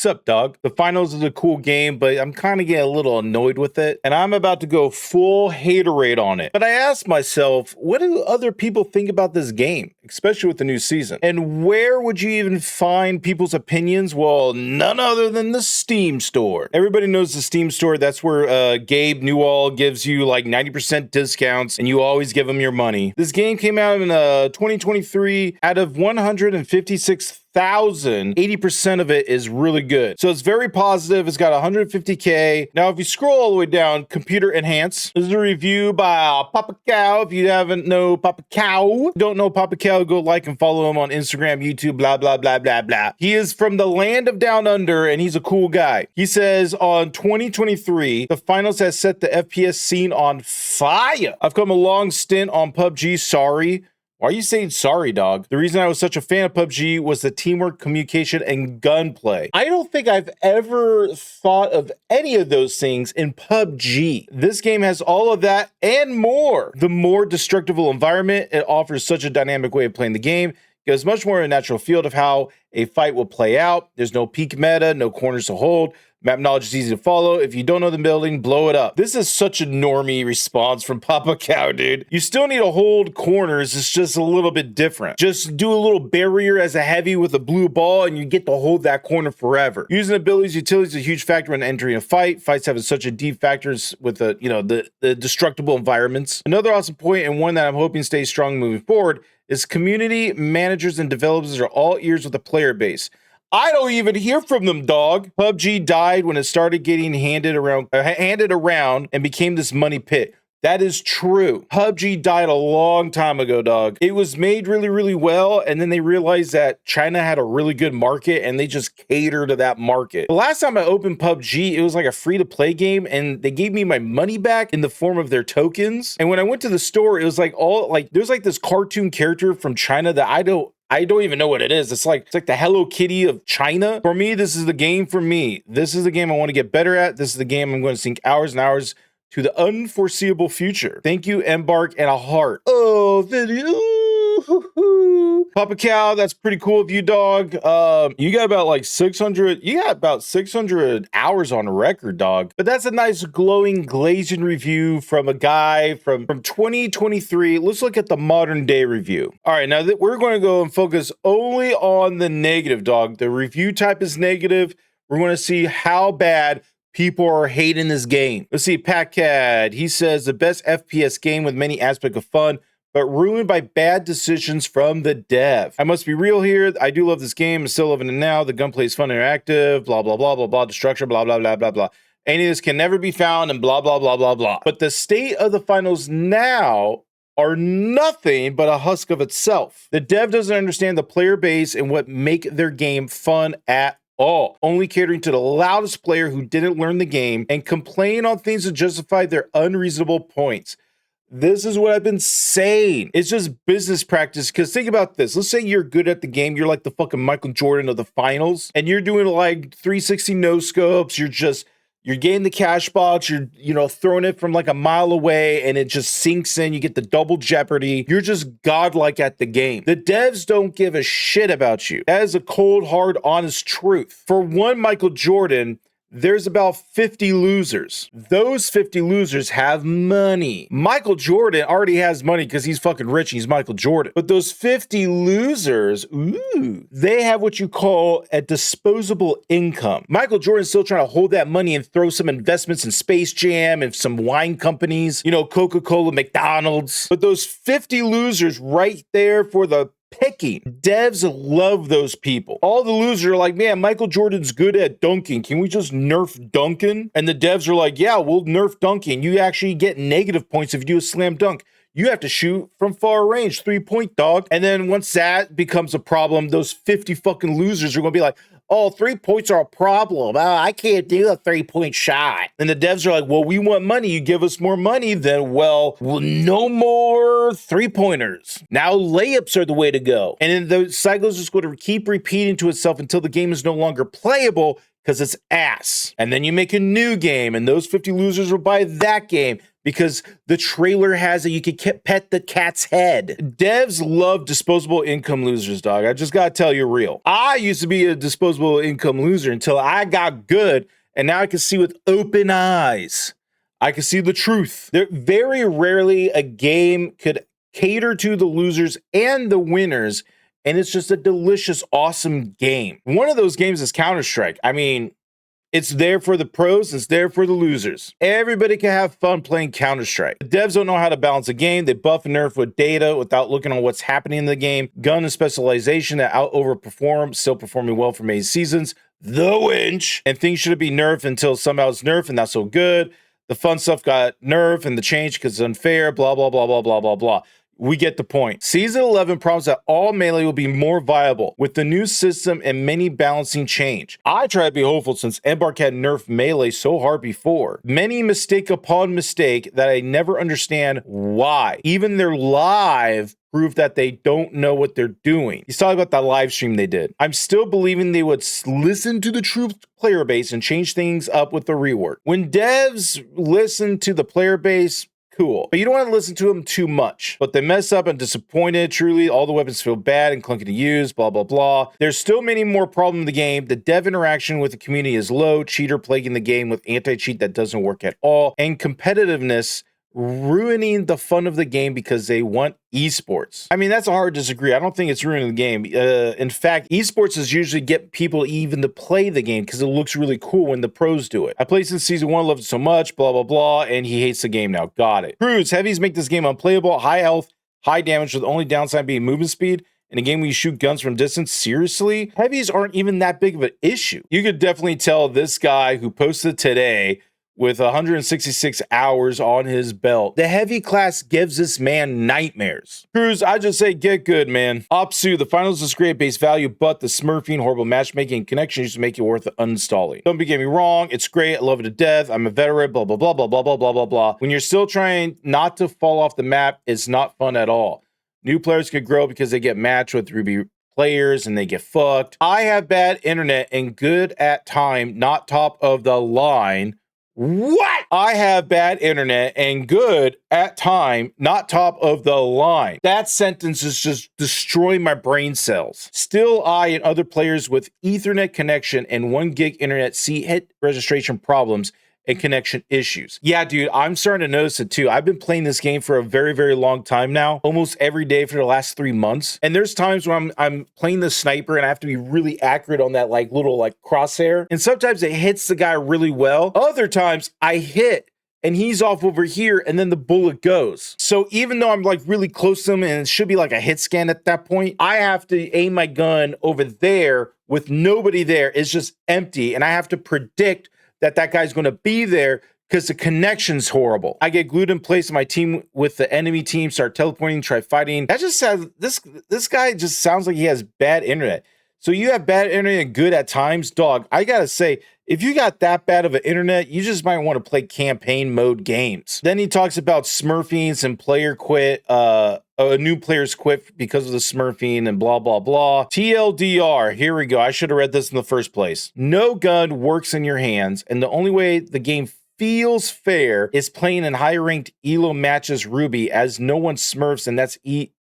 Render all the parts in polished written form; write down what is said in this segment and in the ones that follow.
up, dog? The finals is a cool game, but I'm kind of getting a little annoyed with it, and I'm about to go full haterade on it. But I asked myself, what do other people think about this game, especially with the new season? And where would you even find people's opinions? Well, none other than the Steam store. Everybody knows the Steam store. That's where Gabe Newell gives you like 90% discounts, and you always give him your money. This game came out in 2023. Out of 156,000, 80% of it is really good. So it's very positive. It's got 150K. Now, if you scroll all the way down, computer enhance. This is a review by Papa Cow. If you don't know Papa Cow, go like and follow him on Instagram, YouTube, blah, blah, blah, blah, blah. He is from the land of down under, and he's a cool guy. He says, on 2023, the finals has set the FPS scene on fire. I've come a long stint on PUBG. Sorry. Why are you saying sorry, dog? The reason I was such a fan of PUBG was the teamwork, communication, and gunplay. I don't think I've ever thought of any of those things in PUBG. This game has all of that and more. The more destructible environment, it offers such a dynamic way of playing the game. It gives much more a natural field of how a fight will play out. There's no peak meta, no corners to hold. Map knowledge is easy to follow. If you don't know the building, blow it up. This is such a normie response from Papa Cow, dude. You still need to hold corners. It's just a little bit different. Just do a little barrier as a heavy with a blue ball, and you get to hold that corner forever. Using abilities, utilities is a huge factor when entering a fight. Fights have such a deep factors with the destructible environments. Another awesome point, and one that I'm hoping stays strong moving forward, is community managers and developers are all ears with the player base. I don't even hear from them, dog. PUBG died when it started getting handed around and became this money pit. That is true. PUBG died a long time ago, dog. It was made really, really well, and then they realized that China had a really good market, and they just cater to that market. The last time I opened PUBG, it was like a free-to-play game, and they gave me my money back in the form of their tokens. And when I went to the store, it was like there's like this cartoon character from China that I don't even know what it is. It's like the Hello Kitty of China. For me, this is the game for me. This is the game I want to get better at. This is the game I'm going to sink hours and hours to the unforeseeable future. Thank you, Embark, and a heart. Oh, video. Papa Cow, that's pretty cool of you, dog. You got about like 600. You got about 600 hours on record, dog. But that's a nice glowing, glazing review from a guy from 2023. Let's look at the modern day review. All right, now that we're going to go and focus only on the negative, dog. The review type is negative. We're going to see how bad people are hating this game. Let's see, Patcad. He says the best FPS game with many aspects of fun, but ruined by bad decisions from the dev. I must be real here. I do love this game. I'm still loving it now. The gunplay is fun and interactive. Blah, blah, blah, blah, blah. Destruction, blah, blah, blah, blah, blah. Any of this can never be found and blah, blah, blah, blah, blah. But the state of the finals now are nothing but a husk of itself. The dev doesn't understand the player base and what make their game fun at all, only catering to the loudest player who didn't learn the game and complain on things to justify their unreasonable points. This is what I've been saying. It's just business practice. Because think about this. Let's say you're good at the game. You're like the fucking Michael Jordan of the finals. And you're doing like 360 no scopes. You're getting the cash box. You're throwing it from like a mile away. And it just sinks in. You get the double jeopardy. You're just godlike at the game. The devs don't give a shit about you. That is a cold, hard, honest truth. For one Michael Jordan, there's about 50 losers. Those 50 losers have money. Michael Jordan already has money because he's fucking rich. He's Michael Jordan. But those 50 losers, they have what you call a disposable income. Michael Jordan's still trying to hold that money and throw some investments in Space Jam and some wine companies, Coca-Cola, McDonald's. But those 50 losers right there for the picking. Devs love those people. All the losers are like, man, Michael Jordan's good at dunking. Can we just nerf dunking? And the devs are like, yeah, we'll nerf dunking. You actually get negative points if you do a slam dunk. You have to shoot from far range, 3-point, dog. And then once that becomes a problem, those 50 fucking losers are going to be like, oh, 3 points are a problem. I can't do a 3-point shot. And the devs are like, well, we want money. You give us more money, then, well, no more 3-pointers. Now layups are the way to go. And then the cycle is just going to keep repeating to itself until the game is no longer playable because it's ass. And then you make a new game, and those 50 losers will buy that game because the trailer has it. You can pet the cat's head. Devs love disposable income losers, dog. I just gotta tell you real. I used to be a disposable income loser until I got good, and now I can see with open eyes. I can see the truth. There very rarely a game could cater to the losers and the winners, and it's just a delicious, awesome game. One of those games is Counter-Strike. I mean, it's there for the pros, it's there for the losers. Everybody can have fun playing Counter-Strike. The devs don't know how to balance a game. They buff and nerf with data without looking on what's happening in the game. Gun and specialization that overperform, still performing well for many seasons. The winch. And things should be nerfed until somehow it's nerfed and not so good. The fun stuff got nerfed and the change because it's unfair, blah, blah, blah, blah, blah, blah, blah. We get the point. Season 11 promises that all melee will be more viable with the new system and many balancing change. I try to be hopeful since Embark had nerfed melee so hard before. Many mistake upon mistake that I never understand why. Even their live prove that they don't know what they're doing. He's talking about that live stream they did. I'm still believing they would listen to the true player base and change things up with the rework. When devs listen to the player base, cool. But you don't want to listen to them too much. But they mess up and disappointed. Truly, all the weapons feel bad and clunky to use, blah, blah, blah. There's still many more problems in the game. The dev interaction with the community is low. Cheater plaguing the game with anti-cheat that doesn't work at all. And competitiveness ruining the fun of the game because they want esports. I mean, that's a hard disagree. I don't think it's ruining the game. In fact, esports is usually get people even to play the game because it looks really cool when the pros do it. I played since season 1, loved it so much, blah, blah, blah, and he hates the game now. Got it. Cruz, heavies make this game unplayable, high health, high damage with the only downside being movement speed. In a game where you shoot guns from distance, seriously? Heavies aren't even that big of an issue. You could definitely tell this guy who posted today with 166 hours on his belt. The heavy class gives this man nightmares. Cruz, I just say get good, man. Opsu, the finals is great base value, but the smurfing, horrible matchmaking, and connection used to make it worth uninstalling. Don't get me wrong, it's great. I love it to death. I'm a veteran, blah, blah, blah, blah, blah, blah, blah, blah, blah. When you're still trying not to fall off the map, it's not fun at all. New players could grow because they get matched with Ruby players and they get fucked. I have bad internet and good at time, not top of the line. What? I have bad internet and good at time, not top of the line. That sentence is just destroying my brain cells. Still, I and other players with Ethernet connection and 1 gig internet see hit registration problems and connection issues. Yeah, dude, I'm starting to notice it too. I've been playing this game for a very, very long time now, almost every day for the last 3 months. And there's times when I'm playing the sniper and I have to be really accurate on that little crosshair. And sometimes it hits the guy really well. Other times I hit and he's off over here and then the bullet goes. So even though I'm really close to him and it should be like a hit scan at that point, I have to aim my gun over there with nobody there. It's just empty. And I have to predict that guy's going to be there because the connection's horrible. I get glued in place, and my team with the enemy team start teleporting, try fighting. That just sounds, this guy just sounds like he has bad internet. So you have bad internet and good at times, dog. I gotta say, if you got that bad of an internet, you just might want to play campaign mode games. Then he talks about smurfing and player quit, new players quit because of the smurfing and blah, blah, blah. TLDR, here we go. I should have read this in the first place. No gun works in your hands, and the only way the game feels fair is playing in high-ranked ELO matches Ruby, as no one smurfs, and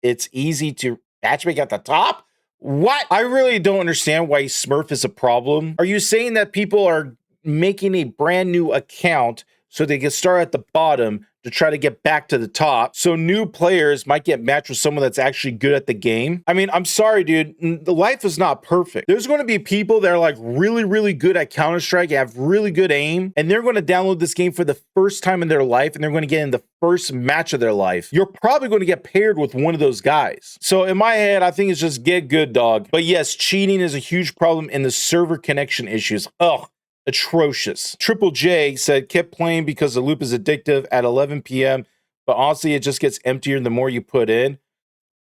it's easy to matchmake at the top? What? I really don't understand why Smurf is a problem. Are you saying that people are making a brand new account so they can start at the bottom to try to get back to the top, so new players might get matched with someone that's actually good at the game? I mean, I'm sorry, dude. The life is not perfect. There's going to be people that are really, really good at Counter-Strike, have really good aim, and they're going to download this game for the first time in their life, and they're going to get in the first match of their life. You're probably going to get paired with one of those guys. So in my head, I think it's just get good, dog. But yes, cheating is a huge problem in the server connection issues. Ugh. Atrocious. Triple J said, kept playing because the loop is addictive at 11 p.m. But honestly, it just gets emptier the more you put in.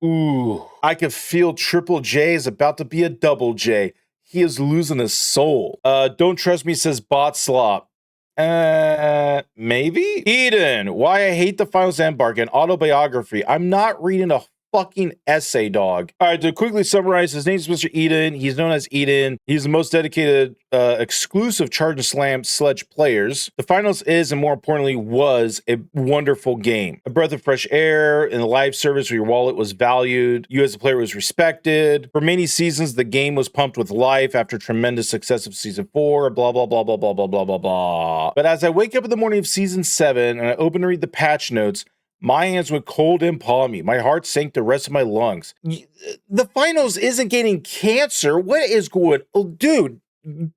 Ooh, I can feel Triple J is about to be a double J. He is losing his soul. Don't trust me, says Bot Slop. Maybe? Eden, why I hate the Finals Embark, an autobiography. I'm not reading a fucking essay, dog. All right, to quickly summarize, his name is Mr. Eden. He's known as Eden. He's the most dedicated, exclusive Charge and Slam Sledge players. The finals is, and more importantly, was a wonderful game. A breath of fresh air in the live service where your wallet was valued. You as a player was respected. For many seasons, the game was pumped with life after tremendous success of season 4, blah, blah, blah, blah, blah, blah, blah, blah, blah. But as I wake up in the morning of season 7 and I open to read the patch notes, my hands went cold and palmy. My heart sank the rest of my lungs. The finals isn't getting cancer. What is going on?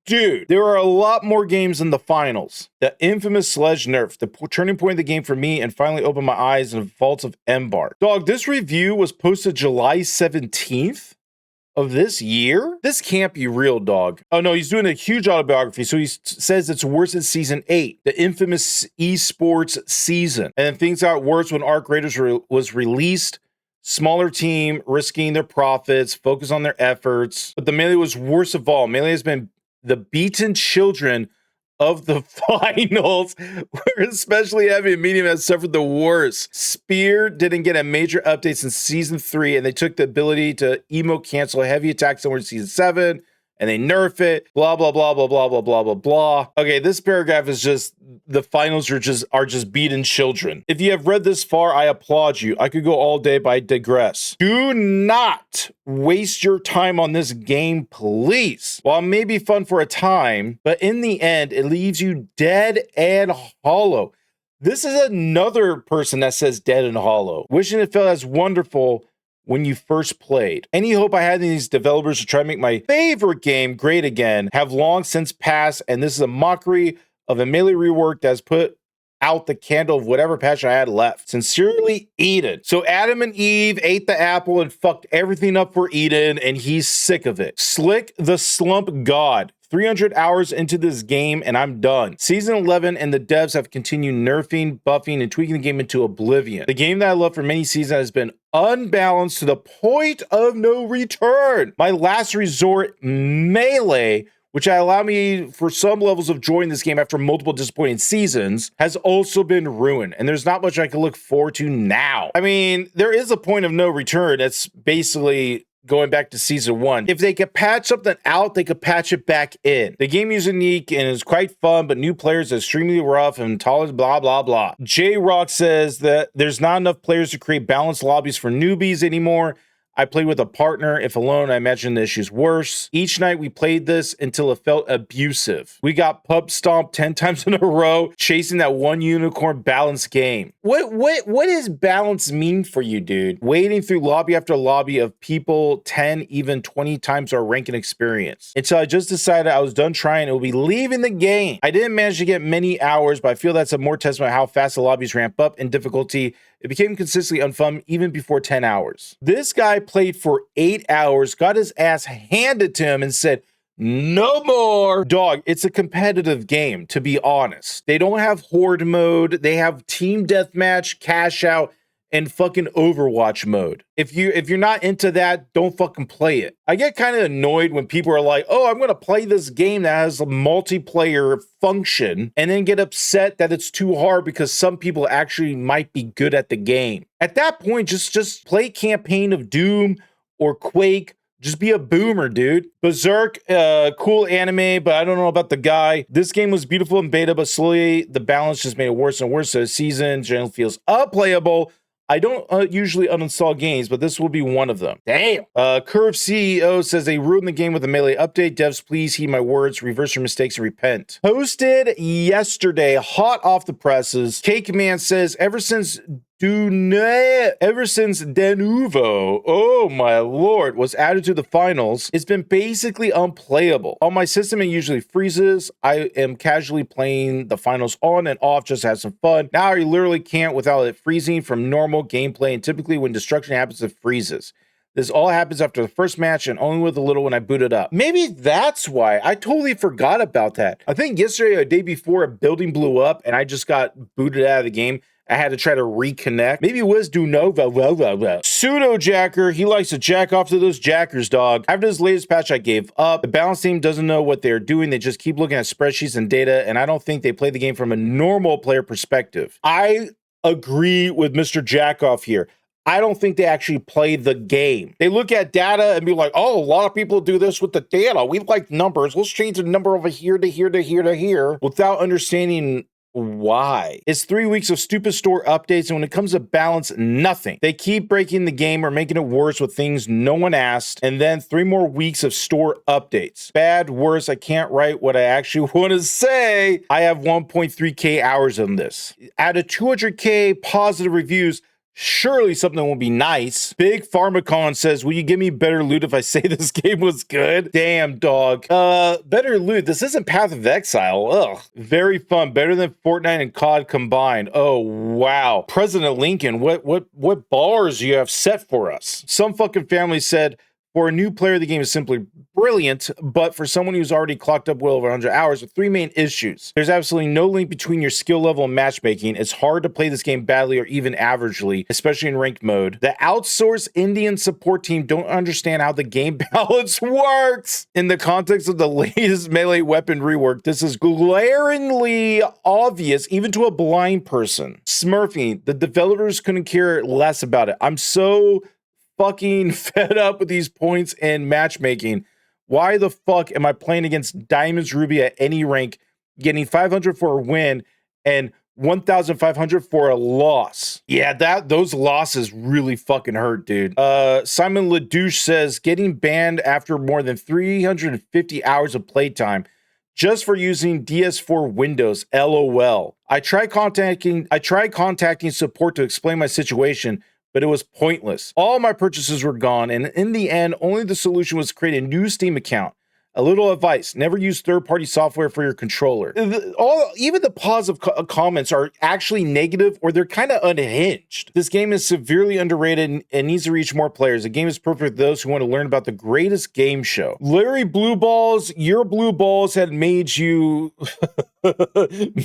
Dude, there are a lot more games than the finals. The infamous Sledge nerf, the turning point of the game for me, and finally opened my eyes in the vaults of Embark. Dog, this review was posted July 17th of this year? This can't be real, dog. Oh no, he's doing a huge autobiography. So he says it's worse than season 8, the infamous esports season. And then things got worse when Arc Raiders was released. Smaller team, risking their profits, focus on their efforts. But the Melee was worst of all. Melee has been the beaten children of the finals, where especially heavy and medium has suffered the worst. Spear didn't get a major update since season 3, and they took the ability to emote cancel heavy attacks somewhere in season 7, and they nerf it, blah, blah, blah, blah, blah, blah, blah, blah, blah. Okay, this paragraph is just, the finals are just beaten children. If you have read this far, I applaud you. I could go all day, but I digress. Do not waste your time on this game, please. While it may be fun for a time, but in the end, it leaves you dead and hollow. This is another person that says dead and hollow. Wishing it felt as wonderful when you first played. Any hope I had in these developers to try to make my favorite game great again have long since passed, and this is a mockery of a Melee rework that's put out the candle of whatever passion I had left. Sincerely, Eden. So Adam and Eve ate the apple and fucked everything up for Eden, and he's sick of it. Slick the Slump God. 300 hours into this game and I'm done. Season 11 and the devs have continued nerfing, buffing, and tweaking the game into oblivion. The game that I love for many seasons has been unbalanced to the point of no return. My last resort, Melee, which allowed me for some levels of joy in this game after multiple disappointing seasons, has also been ruined, and there's not much I can look forward to now. I mean, there is a point of no return. That's basically going back to season 1. If they could patch something out, they could patch it back in. The game is unique and is quite fun, but new players are extremely rough and tolerant, blah, blah, blah. J-Rock says that there's not enough players to create balanced lobbies for newbies anymore. I played with a partner. If alone, I imagine the issue's worse. Each night we played this until it felt abusive. We got pub stomped 10 times in a row, chasing that one unicorn balanced game. What does balance mean for you, dude? Wading through lobby after lobby of people 10, even 20 times our rank and experience. Until I just decided I was done trying and will be leaving the game. I didn't manage to get many hours, but I feel that's a more testament of how fast the lobbies ramp up in difficulty. It became consistently unfun even before 10 hours. This guy played for 8 hours, got his ass handed to him and said, no more. Dog, it's a competitive game, to be honest. They don't have horde mode. They have team deathmatch, cash out, and fucking Overwatch mode. If you're not into that, don't fucking play it. I get kind of annoyed when people are like, oh, I'm going to play this game that has a multiplayer function, and then get upset that it's too hard because some people actually might be good at the game. At that point, just play Campaign of Doom or Quake. Just be a boomer, dude. Berserk, cool anime, but I don't know about the guy. This game was beautiful in beta, but slowly the balance just made it worse and worse. So the season generally feels unplayable. I don't usually uninstall games, but this will be one of them. Damn. Curve CEO says they ruined the game with a Melee update. Devs, please heed my words, reverse your mistakes, and repent. Posted yesterday, hot off the presses. Cake Man says, ever since Denuvo, oh my lord, was added to the finals, it's been basically unplayable. On my system, it usually freezes. I am casually playing the finals on and off just to have some fun. Now I literally can't without it freezing from normal gameplay, and typically when destruction happens, it freezes. This all happens after the first match and only with a little when I boot it up. Maybe that's why. I totally forgot about that. I think yesterday or the day before, a building blew up and I just got booted out of the game. I had to try to reconnect. Maybe it was do Nova. Pseudo Jacker, he likes to jack off to those jackers, dog. After this latest patch, I gave up. The balance team doesn't know what they're doing. They just keep looking at spreadsheets and data, and I don't think they play the game from a normal player perspective. I agree with Mr. Jackoff here. I don't think they actually play the game. They look at data and be like, oh, a lot of people do this with the data. We like numbers. Let's change the number over here to here to here to here without understanding why. It's 3 weeks of stupid store updates, and when it comes to balance, nothing. They keep breaking the game or making it worse with things no one asked, and then 3 more weeks of store updates. Bad, worse, I can't write what I actually want to say. I have 1.3k hours on this. Out of 200k positive reviews, surely something will be nice. Big Pharmacon says, will you give me better loot if I say this game was good? Damn, dog. Better loot. This isn't Path of Exile. Ugh. Very fun. Better than Fortnite and COD combined. Oh, wow. President Lincoln, what bars you have set for us? Some fucking family said, for a new player, the game is simply brilliant, but for someone who's already clocked up well over 100 hours, with 3 main issues. There's absolutely no link between your skill level and matchmaking. It's hard to play this game badly or even averagely, especially in ranked mode. The outsourced Indian support team don't understand how the game balance works. In the context of the latest melee weapon rework, this is glaringly obvious even to a blind person. Smurfing, the developers couldn't care less about it. I'm so fucking fed up with these points and matchmaking. Why the fuck am I playing against Diamonds Ruby at any rank, getting 500 for a win and 1,500 for a loss? Yeah, those losses really fucking hurt, dude. Simon LeDouche says, getting banned after more than 350 hours of playtime just for using DS4 Windows. LOL. I tried contacting support to explain my situation, but it was pointless. All my purchases were gone, and in the end, only the solution was to create a new Steam account. A little advice, never use third-party software for your controller. Even the positive comments are actually negative, or they're kind of unhinged. This game is severely underrated and needs to reach more players. The game is perfect for those who want to learn about the greatest game show. Larry Blue Balls, your blue balls had made you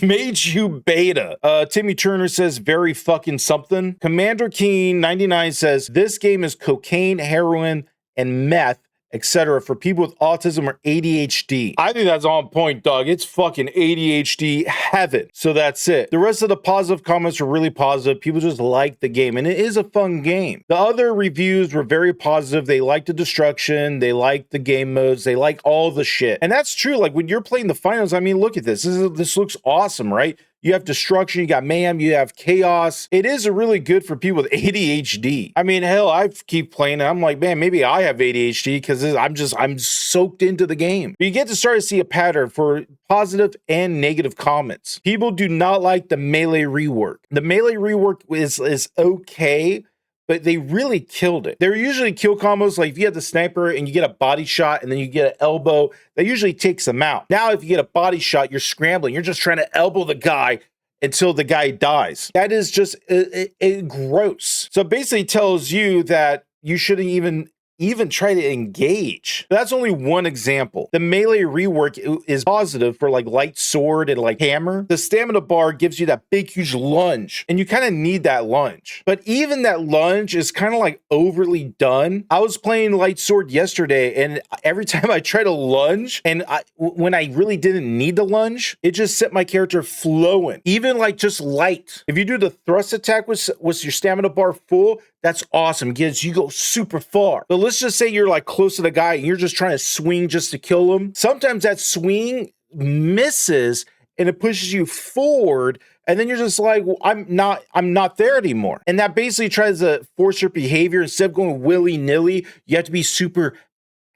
made you beta. Timmy Turner says, very fucking something. Commander Keen 99 says, this game is cocaine, heroin, and meth, etc. for people with autism or ADHD. I think that's on point, dog. It's fucking ADHD heaven. So that's it. The rest of the positive comments were really positive. People just like the game, and it is a fun game. The other reviews were very positive. They liked the destruction. They liked the game modes. They like all the shit. And that's true. Like when you're playing the finals, I mean, look at this. This looks awesome, right? You have destruction, you got mayhem, you have chaos. It is really good for people with ADHD. I mean, hell, I keep playing and I'm like, man, maybe I have ADHD because I'm soaked into the game. But you get to start to see a pattern for positive and negative comments. People do not like the melee rework. The melee rework is okay, but they really killed it. They're usually kill combos, like if you have the sniper and you get a body shot and then you get an elbow, that usually takes them out. Now, if you get a body shot, you're scrambling. You're just trying to elbow the guy until the guy dies. That is just gross. So it basically tells you that you shouldn't even try to engage. That's only one example. The melee rework is positive for like light sword and like hammer. The stamina bar gives you that big, huge lunge, and you kind of need that lunge. But even that lunge is kind of like overly done. I was playing light sword yesterday, and every time I try to lunge, and when I really didn't need the lunge, it just set my character flowing. Even like just light. If you do the thrust attack with your stamina bar full, that's awesome, kids. You go super far. But let's just say you're like close to the guy and you're just trying to swing just to kill him. Sometimes that swing misses and it pushes you forward, and then you're just like, well, I'm not there anymore. And that basically tries to force your behavior. Instead of going willy-nilly, you have to be super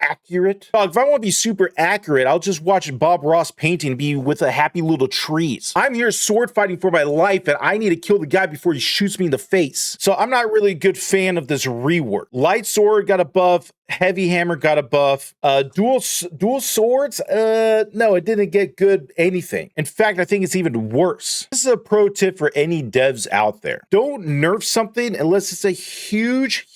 accurate. If I want to be super accurate, I'll just watch Bob Ross painting, be with a happy little trees. I'm here sword fighting for my life, and I need to kill the guy before he shoots me in the face. So I'm not really a good fan of this rework. Light sword got a buff. Heavy hammer got a buff. Dual swords? No, it didn't get good anything. In fact, I think it's even worse. This is a pro tip for any devs out there. Don't nerf something unless it's a huge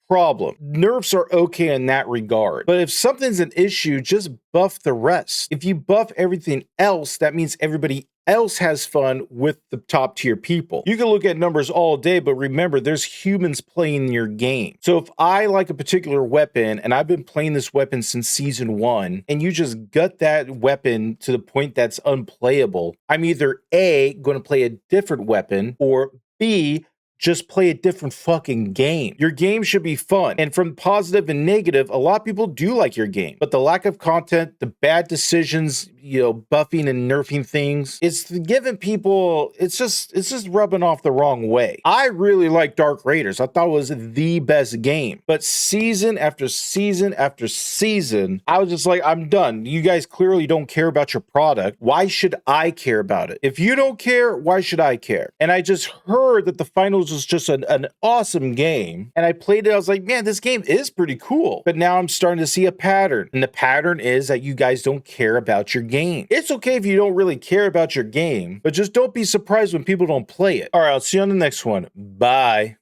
problem. Nerfs are okay in that regard. But if something's an issue, just buff the rest. If you buff everything else, that means everybody else has fun with the top tier people. You can look at numbers all day, but remember, there's humans playing your game. So if I like a particular weapon and I've been playing this weapon since season 1, and you just gut that weapon to the point that's unplayable, I'm either A, going to play a different weapon, or B, just play a different fucking game. Your game should be fun. And from positive and negative, a lot of people do like your game. But the lack of content, the bad decisions, buffing and nerfing things, it's giving people, it's just rubbing off the wrong way. I really like Dark Raiders. I thought it was the best game. But season after season after season, I was just like, I'm done. You guys clearly don't care about your product. Why should I care about it? If you don't care, why should I care? And I just heard that the finals was just an awesome game. And I played it. I was like, man, this game is pretty cool. But now I'm starting to see a pattern. And the pattern is that you guys don't care about your game. It's okay if you don't really care about your game, but just don't be surprised when people don't play it. All right, I'll see you on the next one. Bye.